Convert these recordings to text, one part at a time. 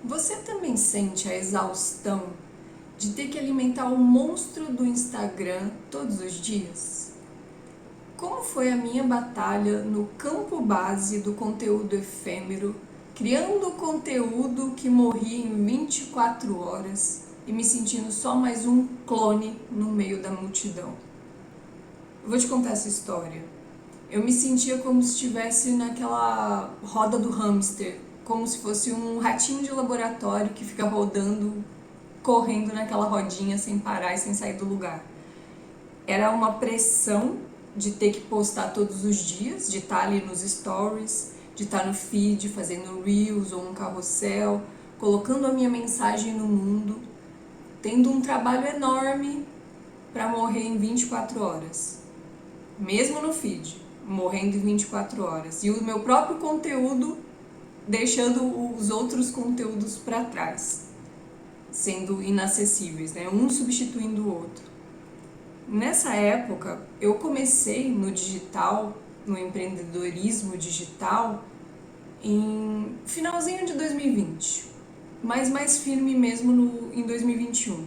Você também sente a exaustão de ter que alimentar o monstro do Instagram todos os dias? Como foi a minha batalha no campo base do conteúdo efêmero, criando conteúdo que morria em 24 horas e me sentindo só mais um clone no meio da multidão? Eu vou te contar essa história. Eu me sentia como se estivesse naquela roda do hamster, como se fosse um ratinho de laboratório que fica rodando, correndo naquela rodinha sem parar e sem sair do lugar. Era uma pressão de ter que postar todos os dias, de estar ali nos stories, de estar no feed, fazendo reels ou um carrossel, colocando a minha mensagem no mundo, tendo um trabalho enorme para morrer em 24 horas. Mesmo no feed, morrendo em 24 horas. E o meu próprio conteúdo deixando os outros conteúdos para trás, sendo inacessíveis, né? Um substituindo o outro. Nessa época, eu comecei no digital, no empreendedorismo digital, em finalzinho de 2020, mas mais firme mesmo em 2021.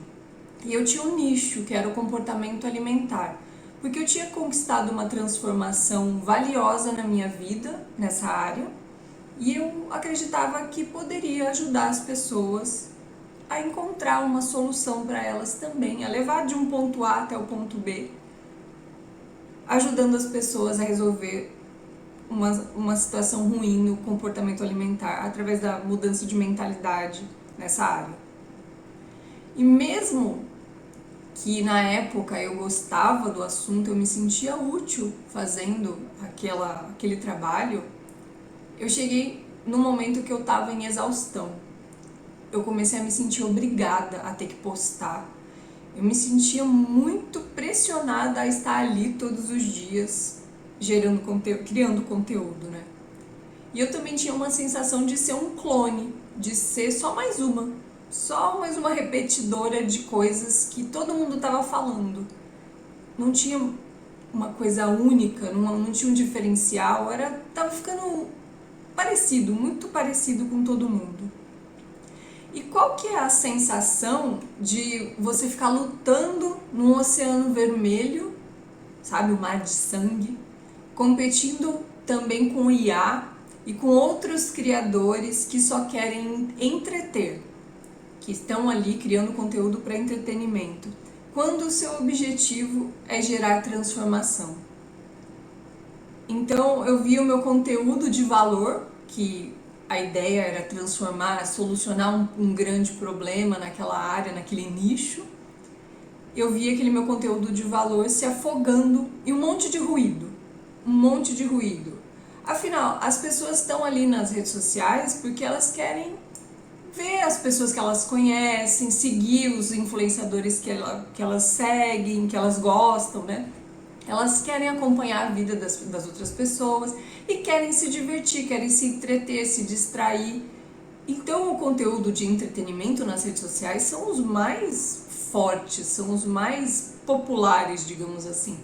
E eu tinha um nicho, que era o comportamento alimentar, porque eu tinha conquistado uma transformação valiosa na minha vida, nessa área, e eu acreditava que poderia ajudar as pessoas a encontrar uma solução para elas também, a levar de um ponto A até o ponto B, ajudando as pessoas a resolver uma situação ruim no comportamento alimentar através da mudança de mentalidade nessa área. E mesmo que na época eu gostava do assunto, eu me sentia útil fazendo aquele trabalho, eu cheguei no momento que eu estava em exaustão. Eu comecei a me sentir obrigada a ter que postar. Eu me sentia muito pressionada a estar ali todos os dias, criando conteúdo, né? E eu também tinha uma sensação de ser um clone, de ser só mais uma repetidora de coisas que todo mundo estava falando. Não tinha uma coisa única, não tinha um diferencial, tava ficando parecido, muito parecido com todo mundo. E qual que é a sensação de você ficar lutando num oceano vermelho, sabe, o mar de sangue, competindo também com o IA e com outros criadores que só querem entreter, que estão ali criando conteúdo para entretenimento, quando o seu objetivo é gerar transformação? Então eu vi o meu conteúdo de valor, que a ideia era transformar, solucionar um grande problema naquela área, naquele nicho. Eu vi aquele meu conteúdo de valor se afogando em um monte de ruído. Afinal, as pessoas estão ali nas redes sociais porque elas querem ver as pessoas que elas conhecem, seguir os influenciadores que elas seguem, que elas gostam, né? Elas querem acompanhar a vida das outras pessoas e querem se divertir, querem se entreter, se distrair. Então o conteúdo de entretenimento nas redes sociais são os mais fortes, são os mais populares, digamos assim.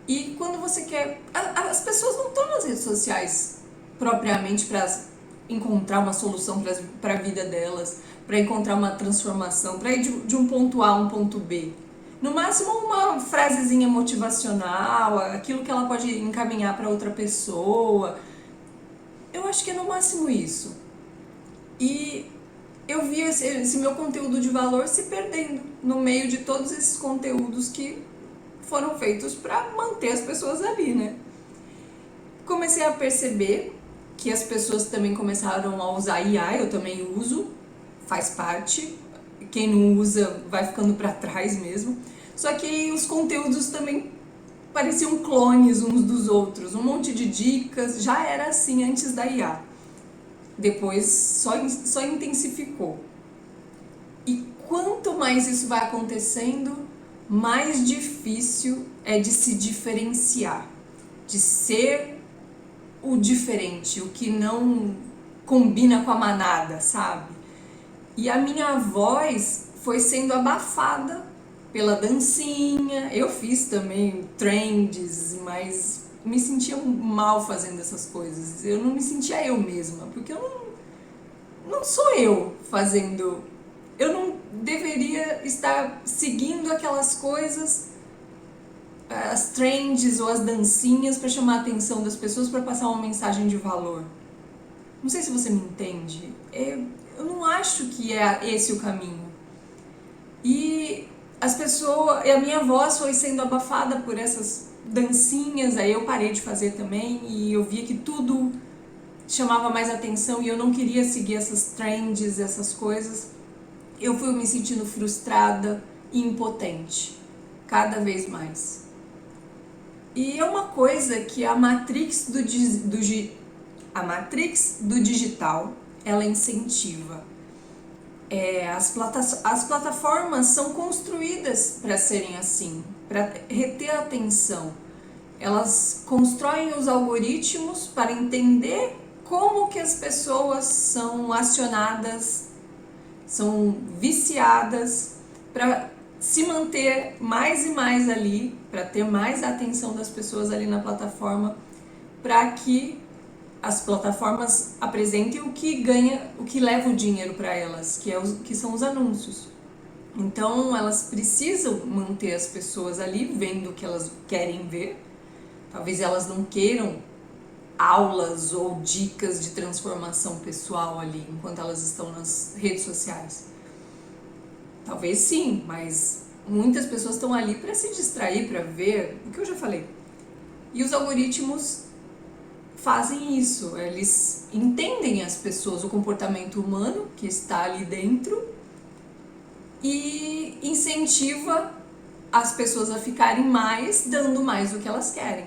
E quando você quer... As pessoas não estão nas redes sociais propriamente para encontrar uma solução para a vida delas, para encontrar uma transformação, para ir de um ponto A a um ponto B. No máximo uma frasezinha motivacional, aquilo que ela pode encaminhar para outra pessoa. Eu acho que é no máximo isso. E eu vi esse meu conteúdo de valor se perdendo no meio de todos esses conteúdos que foram feitos para manter as pessoas ali, né? Comecei a perceber que as pessoas também começaram a usar IA, eu também uso, faz parte. Quem não usa vai ficando para trás mesmo. Só que os conteúdos também pareciam clones uns dos outros, um monte de dicas, já era assim antes da IA. Depois só intensificou. E quanto mais isso vai acontecendo, mais difícil é de se diferenciar, de ser o diferente, o que não combina com a manada, sabe? E a minha voz foi sendo abafada pela dancinha. Eu fiz também trends, mas me sentia mal fazendo essas coisas. Eu não me sentia eu mesma, porque eu não sou eu fazendo. Eu não deveria estar seguindo aquelas coisas, as trends ou as dancinhas para chamar a atenção das pessoas, para passar uma mensagem de valor. Não sei se você me entende. Eu não acho que é esse o caminho. E as pessoas, e a minha voz foi sendo abafada por essas dancinhas, aí eu parei de fazer também e eu via que tudo chamava mais atenção e eu não queria seguir essas trends, essas coisas. Eu fui me sentindo frustrada e impotente, cada vez mais. E é uma coisa que a Matrix do digital, ela incentiva. As plataformas são construídas para serem assim, para reter a atenção. Elas constroem os algoritmos para entender como que as pessoas são acionadas, são viciadas, para se manter mais e mais ali, para ter mais a atenção das pessoas ali na plataforma, para que as plataformas apresentem o que ganha, o que leva o dinheiro para elas, que são os anúncios. Então elas precisam manter as pessoas ali vendo o que elas querem ver. Talvez elas não queiram aulas ou dicas de transformação pessoal ali enquanto elas estão nas redes sociais. Talvez sim, mas muitas pessoas estão ali para se distrair, para ver o que eu já falei. E os algoritmos fazem isso, eles entendem as pessoas, o comportamento humano que está ali dentro e incentiva as pessoas a ficarem mais, dando mais do que elas querem.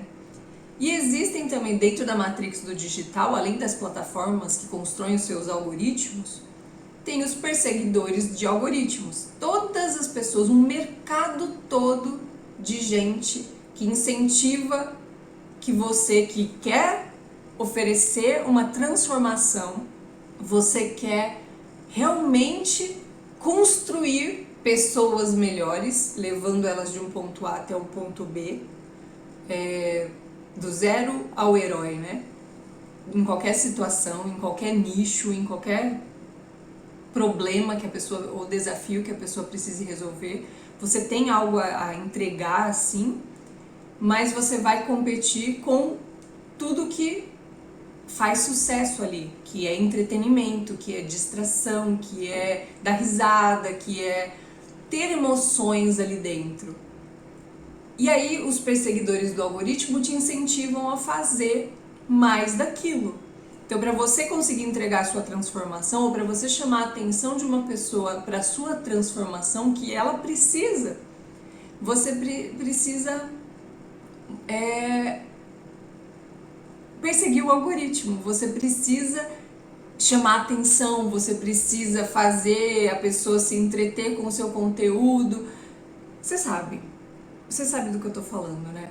E existem também dentro da Matrix do digital, além das plataformas que constroem os seus algoritmos, tem os perseguidores de algoritmos. Todas as pessoas, um mercado todo de gente que incentiva que você que quer oferecer uma transformação, você quer realmente construir pessoas melhores, levando elas de um ponto A até um ponto B, do zero ao herói, né? Em qualquer situação, em qualquer nicho, em qualquer problema que a pessoa, ou desafio que a pessoa precise resolver, você tem algo a entregar assim, mas você vai competir com tudo que faz sucesso ali, que é entretenimento, que é distração, que é dar risada, que é ter emoções ali dentro. E aí os perseguidores do algoritmo te incentivam a fazer mais daquilo. Então, para você conseguir entregar a sua transformação, ou para você chamar a atenção de uma pessoa para a sua transformação que ela precisa, você precisa perseguir o algoritmo, você precisa chamar atenção, você precisa fazer a pessoa se entreter com o seu conteúdo. Você sabe do que eu tô falando, né?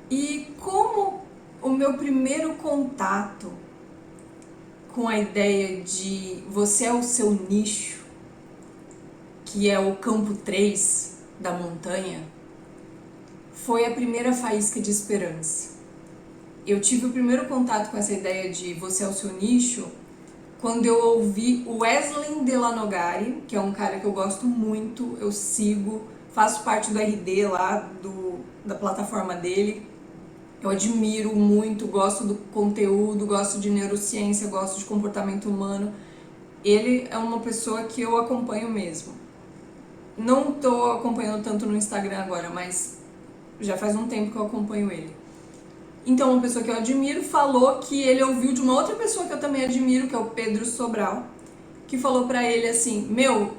E como o meu primeiro contato com a ideia de você é o seu nicho, que é o campo 3 da montanha, foi a primeira faísca de esperança. Eu tive o primeiro contato com essa ideia de você é o seu nicho quando eu ouvi o Wesley Delanogari, que é um cara que eu gosto muito, eu sigo, faço parte do RD lá, da plataforma dele. Eu admiro muito, gosto do conteúdo, gosto de neurociência, gosto de comportamento humano. Ele é uma pessoa que eu acompanho mesmo. Não estou acompanhando tanto no Instagram agora, mas já faz um tempo que eu acompanho ele. Então, uma pessoa que eu admiro falou que ele ouviu de uma outra pessoa que eu também admiro, que é o Pedro Sobral, que falou pra ele assim: meu,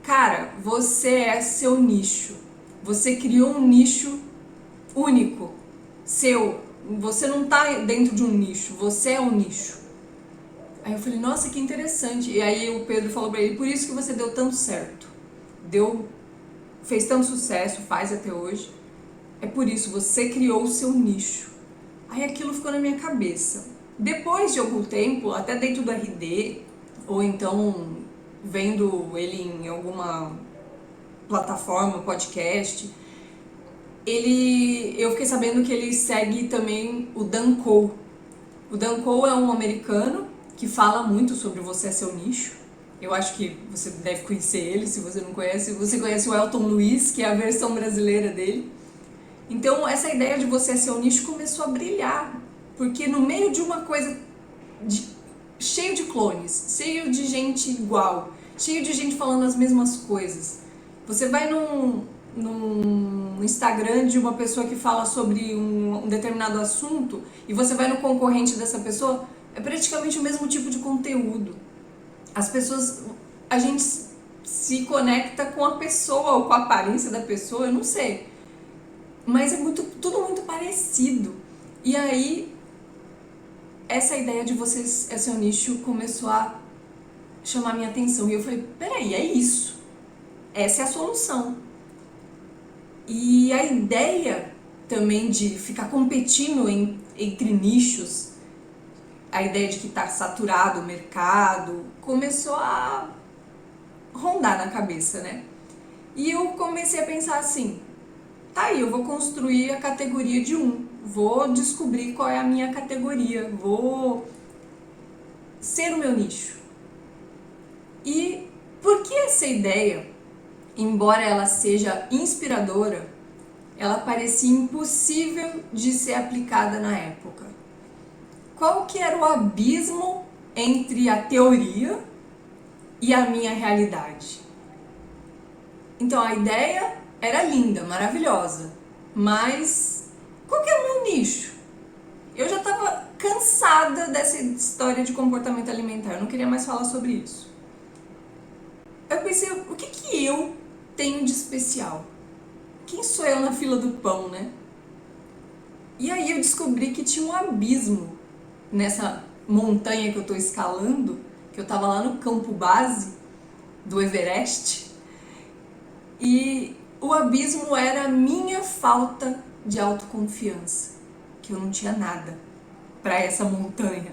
cara, você é seu nicho. Você criou um nicho único, seu. Você não tá dentro de um nicho, você é um nicho. Aí eu falei, nossa, que interessante. E aí o Pedro falou pra ele: por isso que você deu tanto certo. Fez tanto sucesso, faz até hoje. É por isso, você criou o seu nicho. Aí aquilo ficou na minha cabeça. Depois de algum tempo, até dentro do RD, ou então vendo ele em alguma plataforma, podcast, eu fiquei sabendo que ele segue também o Dan Cole. O Dan Cole é um americano que fala muito sobre você é seu nicho. Eu acho que você deve conhecer ele, se você não conhece. Você conhece o Elton Luiz, que é a versão brasileira dele. Então, essa ideia de você é seu nicho começou a brilhar, porque no meio de uma coisa cheio de clones, cheio de gente igual, cheio de gente falando as mesmas coisas. Você vai num Instagram de uma pessoa que fala sobre um determinado assunto e você vai no concorrente dessa pessoa, é praticamente o mesmo tipo de conteúdo. As pessoas, a gente se conecta com a pessoa ou com a aparência da pessoa, eu não sei, mas é tudo muito parecido. E aí essa ideia de vocês é seu nicho começou a chamar minha atenção e eu falei, peraí, é isso, essa é a solução. E a ideia também de ficar competindo entre nichos, a ideia de que está saturado o mercado, começou a rondar na cabeça, né? E eu comecei a pensar assim, tá aí, eu vou construir a categoria de vou descobrir qual é a minha categoria, vou ser o meu nicho. E por que essa ideia, embora ela seja inspiradora, ela parecia impossível de ser aplicada na época? Qual que era o abismo entre a teoria e a minha realidade? Então a ideia era linda, maravilhosa, mas qual que é o meu nicho? Eu já estava cansada dessa história de comportamento alimentar, eu não queria mais falar sobre isso. Eu pensei, o que eu tenho de especial? Quem sou eu na fila do pão, né? E aí eu descobri que tinha um abismo nessa montanha que eu estou escalando, que eu estava lá no campo base do Everest, e o abismo era a minha falta de autoconfiança, que eu não tinha nada para essa montanha.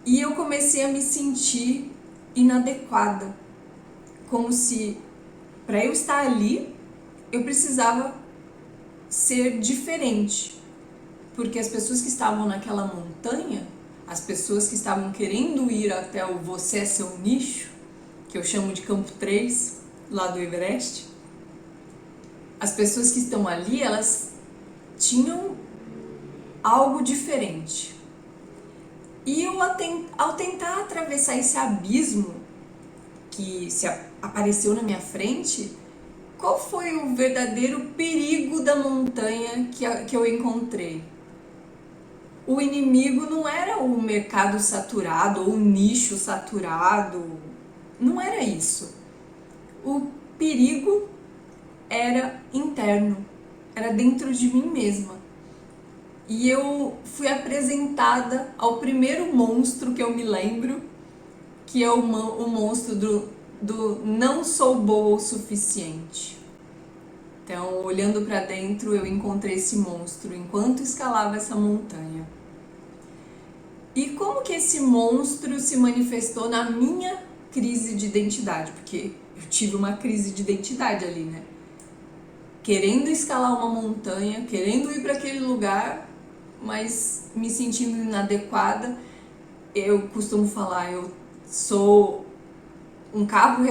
E eu comecei a me sentir inadequada, como se para eu estar ali eu precisava ser diferente, porque as pessoas que estavam naquela montanha, as pessoas que estavam querendo ir até o Você é Seu Nicho, que eu chamo de Campo 3, lá do Everest, as pessoas que estão ali, elas tinham algo diferente. E eu, ao tentar atravessar esse abismo que se apareceu na minha frente, qual foi o verdadeiro perigo da montanha que eu encontrei? O inimigo não era o mercado saturado ou o nicho saturado, não era isso. O perigo era interno, era dentro de mim mesma. E eu fui apresentada ao primeiro monstro que eu me lembro, que é o monstro do não sou boa o suficiente. Então, olhando para dentro, eu encontrei esse monstro enquanto escalava essa montanha. E como que esse monstro se manifestou na minha crise de identidade? Porque eu tive uma crise de identidade ali, né? Querendo escalar uma montanha, querendo ir para aquele lugar, mas me sentindo inadequada. Eu costumo falar, eu sou um carro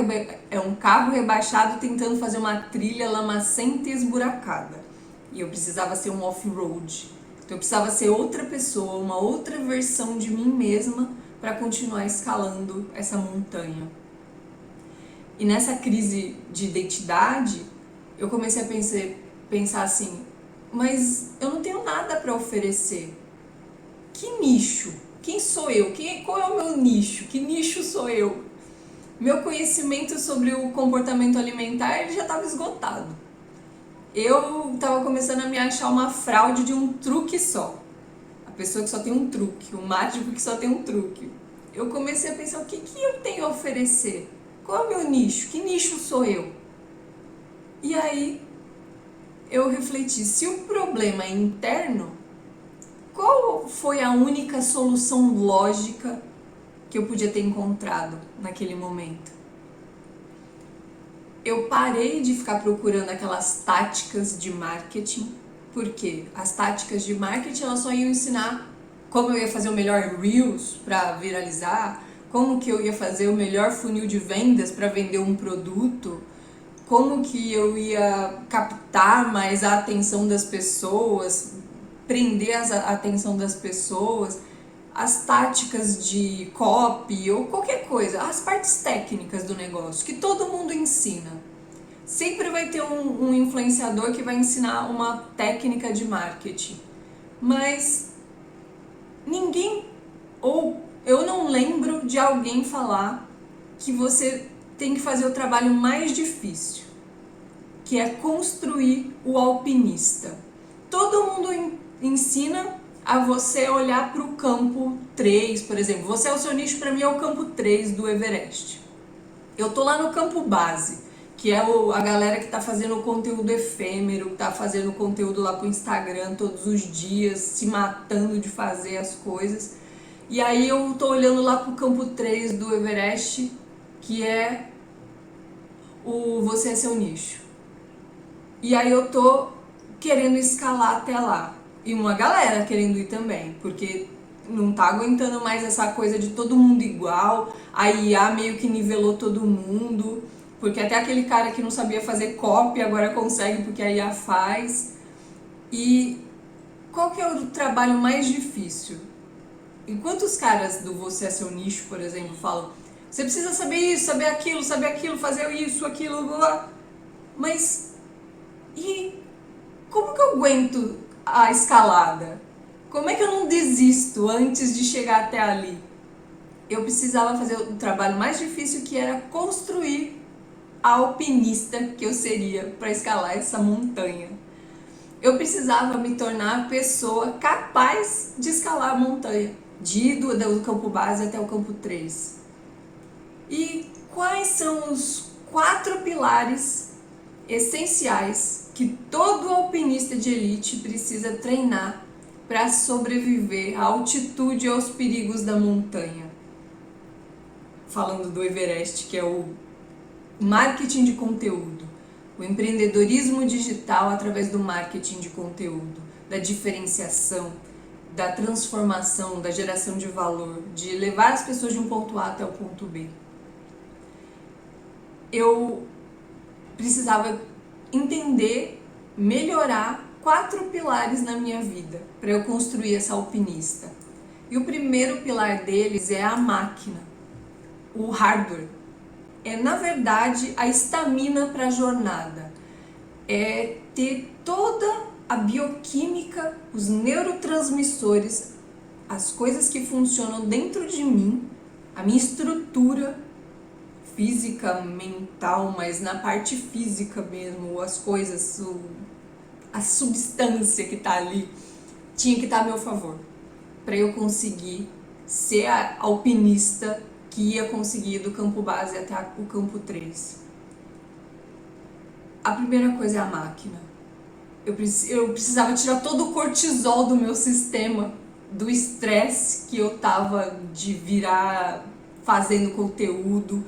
rebaixado tentando fazer uma trilha lamacenta e esburacada. E eu precisava ser um off-road. Então eu precisava ser outra pessoa, uma outra versão de mim mesma para continuar escalando essa montanha. E nessa crise de identidade, eu comecei a pensar assim, mas eu não tenho nada para oferecer. Que nicho? Quem sou eu? Qual é o meu nicho? Que nicho sou eu? Meu conhecimento sobre o comportamento alimentar já estava esgotado. Eu estava começando a me achar uma fraude de um truque só. A pessoa que só tem um truque, o mágico que só tem um truque. Eu comecei a pensar, o que eu tenho a oferecer? Qual é o meu nicho? Que nicho sou eu? E aí eu refleti, se o problema é interno, qual foi a única solução lógica que eu podia ter encontrado naquele momento? Eu parei de ficar procurando aquelas táticas de marketing, porque as táticas de marketing elas só iam ensinar como eu ia fazer o melhor Reels para viralizar, como que eu ia fazer o melhor funil de vendas para vender um produto, como que eu ia captar mais a atenção das pessoas, prender a atenção das pessoas, as táticas de copy ou qualquer coisa, as partes técnicas do negócio que todo mundo ensina. Sempre vai ter um influenciador que vai ensinar uma técnica de marketing, mas ninguém, ou eu não lembro de alguém falar que você tem que fazer o trabalho mais difícil, que é construir o alpinista. Todo mundo ensina a você olhar para o campo 3, por exemplo. Você é o seu nicho, para mim é o campo 3 do Everest. Eu tô lá no campo base, que é a galera que tá fazendo o conteúdo efêmero, que tá fazendo conteúdo lá pro Instagram todos os dias, se matando de fazer as coisas. E aí eu tô olhando lá pro campo 3 do Everest, que é o Você é Seu Nicho. E aí eu tô querendo escalar até lá. E uma galera querendo ir também, porque não tá aguentando mais essa coisa de todo mundo igual. A IA meio que nivelou todo mundo, porque até aquele cara que não sabia fazer copy agora consegue porque a IA faz. E qual que é o trabalho mais difícil? Enquanto os caras do Você é Seu Nicho, por exemplo, falam: você precisa saber isso, saber aquilo, fazer isso, aquilo, blá. Mas e como que eu aguento a escalada? Como é que eu não desisto antes de chegar até ali? Eu precisava fazer o trabalho mais difícil, que era construir a alpinista que eu seria para escalar essa montanha. Eu precisava me tornar a pessoa capaz de escalar a montanha, de ir do campo base até o campo 3. E quais são os 4 pilares essenciais que todo alpinista de elite precisa treinar para sobreviver à altitude e aos perigos da montanha? Falando do Everest, que é o marketing de conteúdo, o empreendedorismo digital através do marketing de conteúdo, da diferenciação, da transformação, da geração de valor, de levar as pessoas de um ponto A até o ponto B. Eu precisava entender, melhorar 4 pilares na minha vida para eu construir essa alpinista. E o primeiro pilar deles é a máquina, o hardware. É, na verdade, a estamina para a jornada. É ter toda a bioquímica, os neurotransmissores, as coisas que funcionam dentro de mim, a minha estrutura física, mental, mas na parte física mesmo, as coisas, a substância que está ali, tinha que estar a meu favor, para eu conseguir ser a alpinista que ia conseguir do campo base até o campo 3. A primeira coisa é a máquina. Eu precisava tirar todo o cortisol do meu sistema, do estresse que eu tava de virar fazendo conteúdo,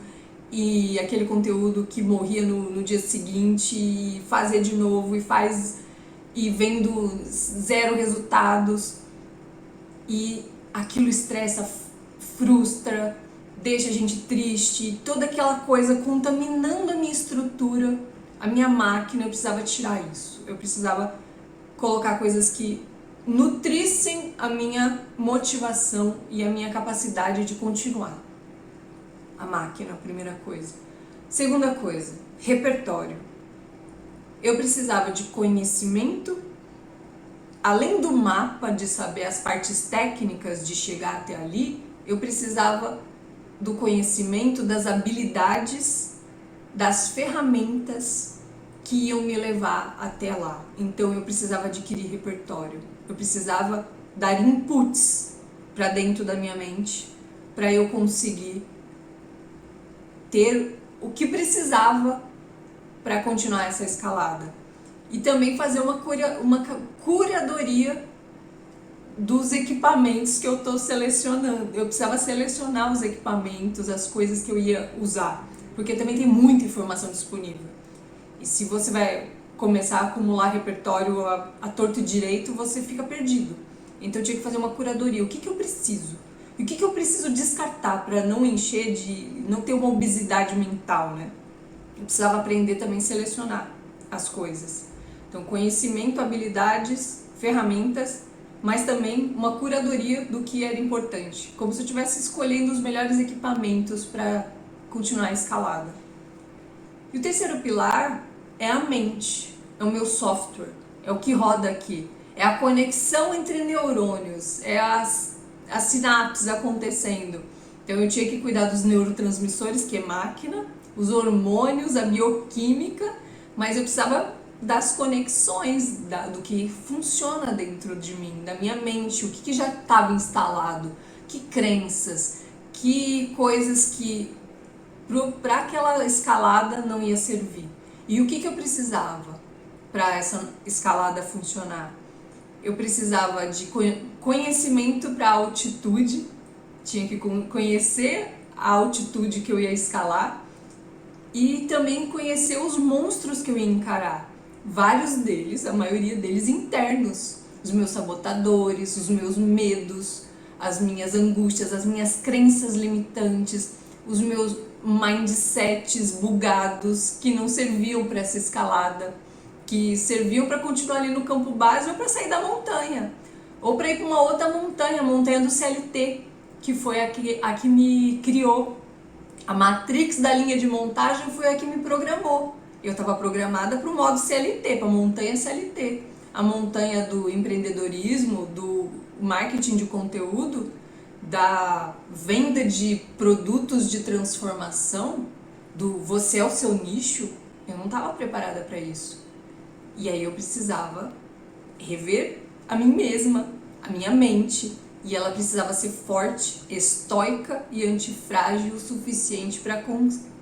e aquele conteúdo que morria no dia seguinte, e fazer de novo, e vendo 0 resultados, e aquilo estressa, frustra, deixa a gente triste, toda aquela coisa contaminando a minha estrutura, a minha máquina. Eu precisava tirar isso, eu precisava colocar coisas que nutrissem a minha motivação e a minha capacidade de continuar. A máquina, a primeira coisa. Segunda coisa, repertório. Eu precisava de conhecimento, além do mapa, de saber as partes técnicas de chegar até ali, eu precisava do conhecimento, das habilidades, das ferramentas que iam me levar até lá. Então eu precisava adquirir repertório, eu precisava dar inputs para dentro da minha mente para eu conseguir ter o que precisava para continuar essa escalada. E também fazer uma curadoria dos equipamentos que eu estou selecionando. Eu precisava selecionar os equipamentos, as coisas que eu ia usar, porque também tem muita informação disponível. E se você vai começar a acumular repertório a torto e direito, você fica perdido. Então eu tinha que fazer uma curadoria. O que eu preciso? E o que eu preciso descartar para não encher não ter uma obesidade mental, né? Eu precisava aprender também a selecionar as coisas. Então, conhecimento, habilidades, ferramentas, mas também uma curadoria do que era importante. Como se eu estivesse escolhendo os melhores equipamentos para continuar a escalada. E o terceiro pilar é a mente, é o meu software, é o que roda aqui. É a conexão entre neurônios, é as sinapses acontecendo. Então eu tinha que cuidar dos neurotransmissores, que é máquina, os hormônios, a bioquímica, mas eu precisava das conexões do que funciona dentro de mim, da minha mente, o que já estava instalado, que crenças, que coisas que para aquela escalada não ia servir. E o que eu precisava para essa escalada funcionar? Eu precisava de conhecimento para altitude, tinha que conhecer a altitude que eu ia escalar e também conhecer os monstros que eu ia encarar. Vários deles, a maioria deles internos, os meus sabotadores, os meus medos, as minhas angústias, as minhas crenças limitantes, os meus mindsets bugados que não serviam para essa escalada, que serviam para continuar ali no campo base ou para sair da montanha, ou para ir para uma outra montanha, a montanha do CLT, que foi a que me criou. A matrix da linha de montagem foi a que me programou. Eu estava programada para o modo CLT, para a montanha CLT. A montanha do empreendedorismo, do marketing de conteúdo, da venda de produtos de transformação, do você é o seu nicho, eu não estava preparada para isso. E aí eu precisava rever a mim mesma, a minha mente, e ela precisava ser forte, estoica e antifrágil o suficiente para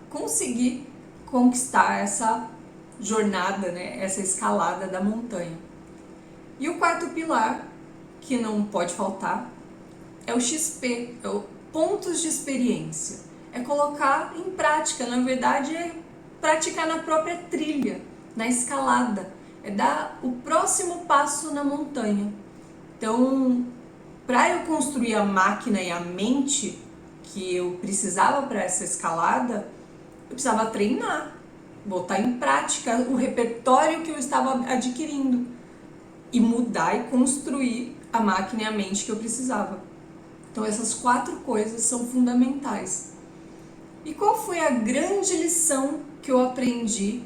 conseguir conquistar essa jornada, né, essa escalada da montanha. E o quarto pilar, que não pode faltar, é o XP, é o pontos de experiência. É colocar em prática, na verdade é praticar na própria trilha, na escalada. É dar o próximo passo na montanha. Então, para eu construir a máquina e a mente que eu precisava para essa escalada, eu precisava treinar, botar em prática o repertório que eu estava adquirindo e mudar e construir a máquina e a mente que eu precisava. Então essas 4 coisas são fundamentais. E qual foi a grande lição que eu aprendi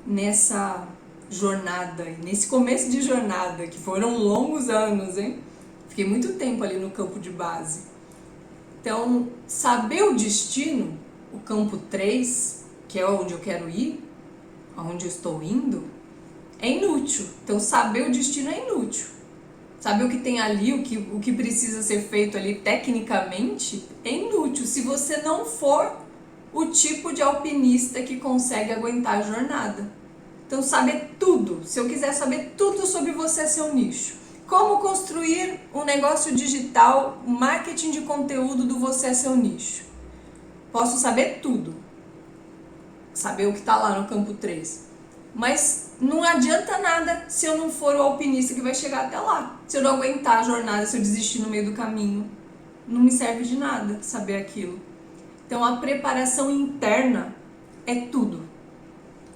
nessa jornada, nesse começo de jornada, que foram longos anos, hein? Fiquei muito tempo ali no campo de base. Então, saber o destino, o campo 3, que é onde eu quero ir, aonde eu estou indo, é inútil. Então, saber o destino é inútil. Saber o que tem ali, o que precisa ser feito ali tecnicamente, é inútil se você não for o tipo de alpinista que consegue aguentar a jornada. Então, saber tudo. Se eu quiser saber tudo sobre você, seu nicho. Como construir um negócio digital, marketing de conteúdo do você é seu nicho. Posso saber tudo. Saber o que está lá no campo 3. Mas não adianta nada se eu não for o alpinista que vai chegar até lá. Se eu não aguentar a jornada, se eu desistir no meio do caminho. Não me serve de nada saber aquilo. Então a preparação interna é tudo.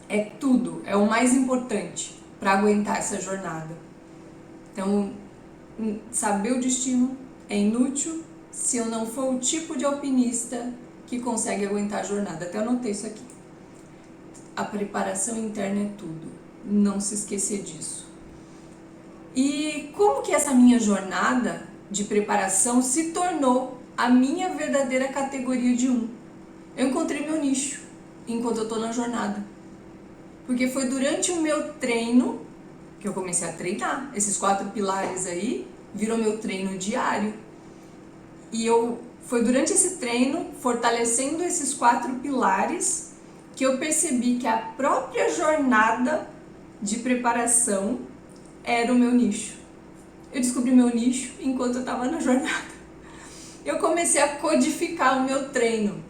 É tudo, é o mais importante para aguentar essa jornada. Então, saber o destino é inútil se eu não for o tipo de alpinista que consegue aguentar a jornada. Até anotei isso aqui. A preparação interna é tudo, não se esquecer disso. E como que essa minha jornada de preparação se tornou a minha verdadeira categoria de 1? Eu encontrei meu nicho enquanto eu estou na jornada. Porque foi durante o meu treino que eu comecei a treinar. Esses 4 pilares aí virou meu treino diário. E foi durante esse treino, fortalecendo esses 4 pilares, que eu percebi que a própria jornada de preparação era o meu nicho. Eu descobri meu nicho enquanto eu estava na jornada. Eu comecei a codificar o meu treino.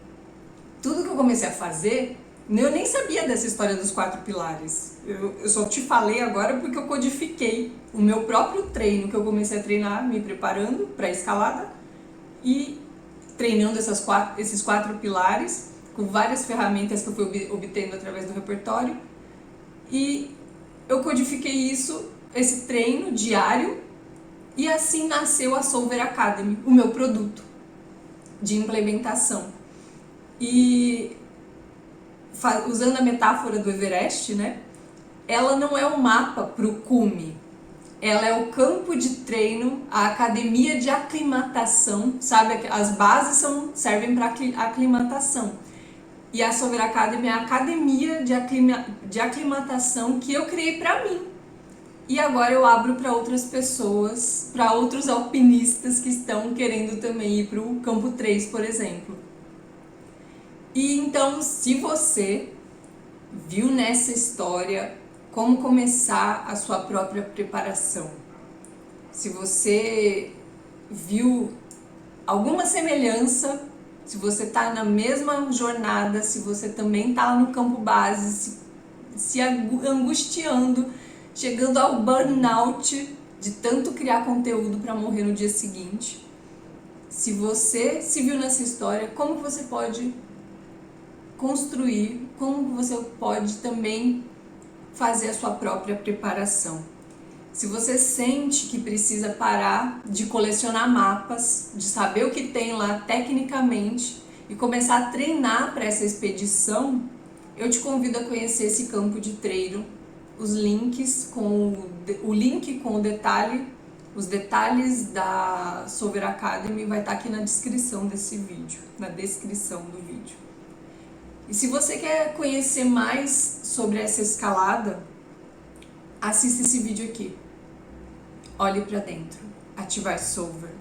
Tudo que eu comecei a fazer Eu nem sabia dessa história dos 4 pilares. Eu só te falei agora porque eu codifiquei o meu próprio treino, que eu comecei a treinar me preparando para a escalada e treinando esses 4 pilares com várias ferramentas que eu fui obtendo através do repertório. E eu codifiquei isso, esse treino diário, e assim nasceu a Solver Academy, o meu produto de implementação. E usando a metáfora do Everest, né? Ela não é um mapa para o cume, ela é o campo de treino, a academia de aclimatação, sabe? As bases servem para aclimatação. E a Solver Academy é a academia de aclimatação que eu criei para mim. E agora eu abro para outras pessoas, para outros alpinistas que estão querendo também ir para o campo 3, por exemplo. E então, se você viu nessa história como começar a sua própria preparação, se você viu alguma semelhança, se você está na mesma jornada, se você também está lá no campo base, se angustiando, chegando ao burnout de tanto criar conteúdo para morrer no dia seguinte, se você se viu nessa história, como você pode construir, como você pode também fazer a sua própria preparação. Se você sente que precisa parar de colecionar mapas, de saber o que tem lá tecnicamente e começar a treinar para essa expedição, eu te convido a conhecer esse campo de treino. Os links o link com o detalhe, os detalhes da Solver Academy vai estar aqui na descrição desse vídeo, na descrição do vídeo. E se você quer conhecer mais sobre essa escalada, assista esse vídeo aqui. Olhe para dentro. Ativar Solver.